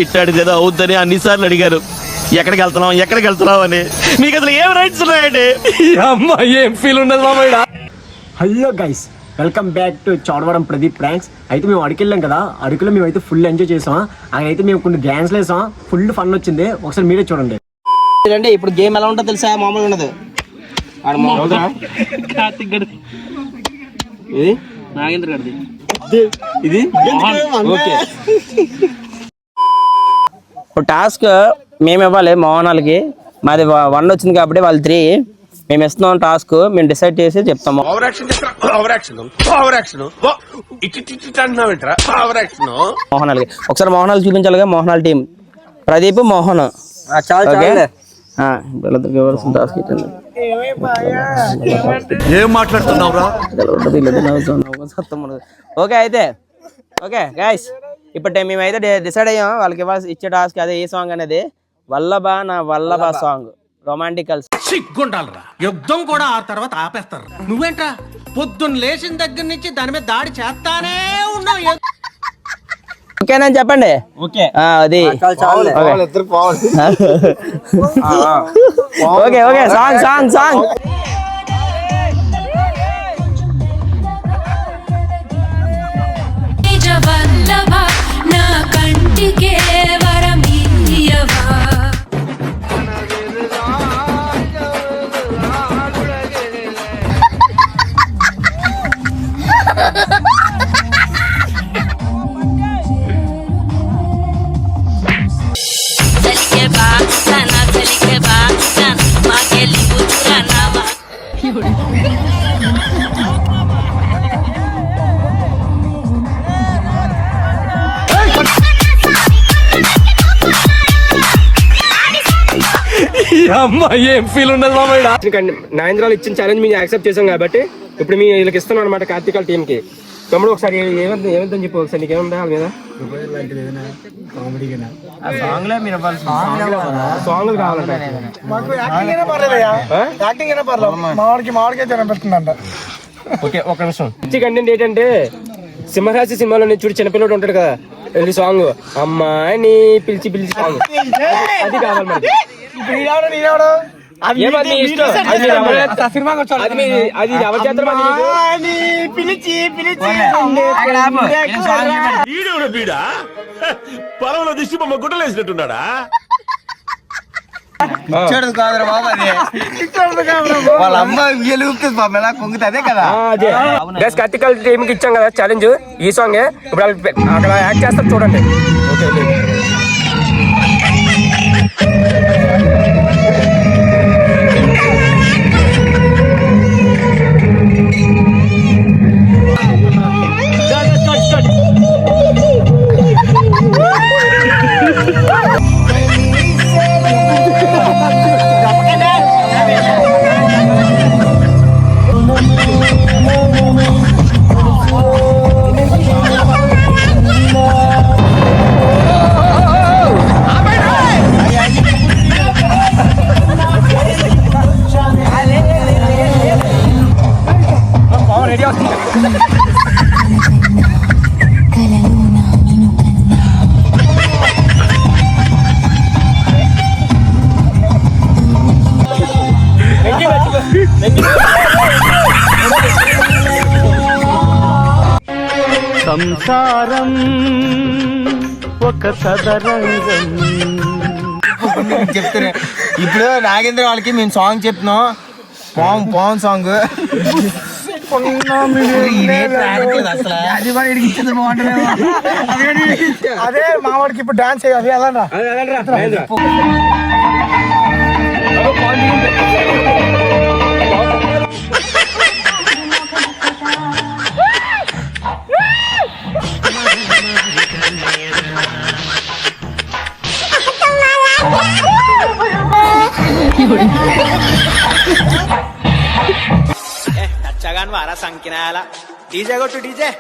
ఇట్టాడిది ఏదో అవుద్దని అన్నిసార్లు అడిగారు. ఎక్కడికి వెళ్తున్నావు అని. మీకు అసలు ఏం రైట్స్ ఉన్నాయండి? అమ్మా ఏం ఫీల్ ఉండదు మామయ్య. Hello guys, welcome back to Chodavaram Pradeep pranks. అయితే మేము అడికెళ్ళాం కదా, అరకులో మేమైతే ఫుల్ ఎంజాయ్ చేసాం. అయితే మేము కొన్ని డ్యాన్స్లు వేసాం, ఫుల్ ఫన్ వచ్చింది. ఒకసారి మీరే చూడండి. ఇప్పుడు గేమ్ ఎలా ఉంటుందో తెలుసా? మామూలుగా ఉండదు. ఇది నాగేంద్ర గారిది. ఇది టాస్క్ మేము ఇవ్వాలి మోహనాలకి. మాది 1 వచ్చింది కాబట్టి వాళ్ళు 3. మేము ఇస్తున్నాం టాస్క్. మేము డిసైడ్ చేసి చెప్తాము. మోహనాలకి ఒకసారి మోహనాలు చూపించాలిగా. మోహనాల టీం ప్రదీప్, మోహన్. ఏం మాట్లాడుతున్నావురా? ఓకే అయితే ఓకే గైస్, ఇప్పుడు మేమైతే డిసైడ్ అయ్యాం వాళ్ళకి ఇచ్చే టాస్క్ అదే. ఏ సాంగ్ అనేది వల్లభ నా వల్లభ సాంగ్, రొమాంటికల్. సిగ్గుండాలరా, యుద్ధం కూడా ఆ తర్వాత ఆపేస్తారు. నువ్వేంట్రా పొద్దున్న లేచిన దగ్గర నుంచి దాని మీద దాడి చేస్తానే ఉన్నావు. ఓకేనా చెప్పండి. అది okay okay song song song. అమ్మా ఏం ఫీల్ ఉండదు మామయ్య. నాగేంద్రాలు ఇచ్చిన ఛాలెంజ్ మేము యాక్సెప్ట్ చేసాం కాబట్టి ఇప్పుడు మేము వీళ్ళకి ఇస్తున్నాం అనమాట. కార్తీకాల టీమ్ కి తమ్ముడు ఒకసారి ఏమందని చెప్పు. ఒకసారి నీకేముందా వాళ్ళ మీద? సాంగ్ కావాలంటే ఓకే. ఒక నిమిషం. మంచి కంటెంట్ ఏంటంటే సింహరాశి సినిమాలో చూడు చిన్నపిల్లడు ఉంటాడు కదా, వెళ్ళి సాంగ్ అమ్మాయిని పిలిచి పిలిచి సాంగ్ అది కావాలి మనకి. పొలంలో దిష్టి బొమ్మ గుడ్డలేసినట్టున్నాడా? వాళ్ళ అమ్మ పొంగుతుంది అదే కదా. కార్తికల్ టీమ్ కి ఇచ్చాం కదా ఛాలెంజ్, ఈ సాంగ్. ఇప్పుడు అక్కడ యాక్ట్ చేస్తారు చూడండి. ఓకే సంసారం ఒక సదరంగం. చెప్తున్నా ఇప్పుడు నాగేంద్ర వాళ్ళకి మేము సాంగ్ చెప్తున్నాం. పవన్ సాంగ్ అదే మావాడికి ఇప్పుడు డాన్స్ చేయాలి. అలా చగాన్ వారా సంకినాల డీజే కొట్టు డీజే.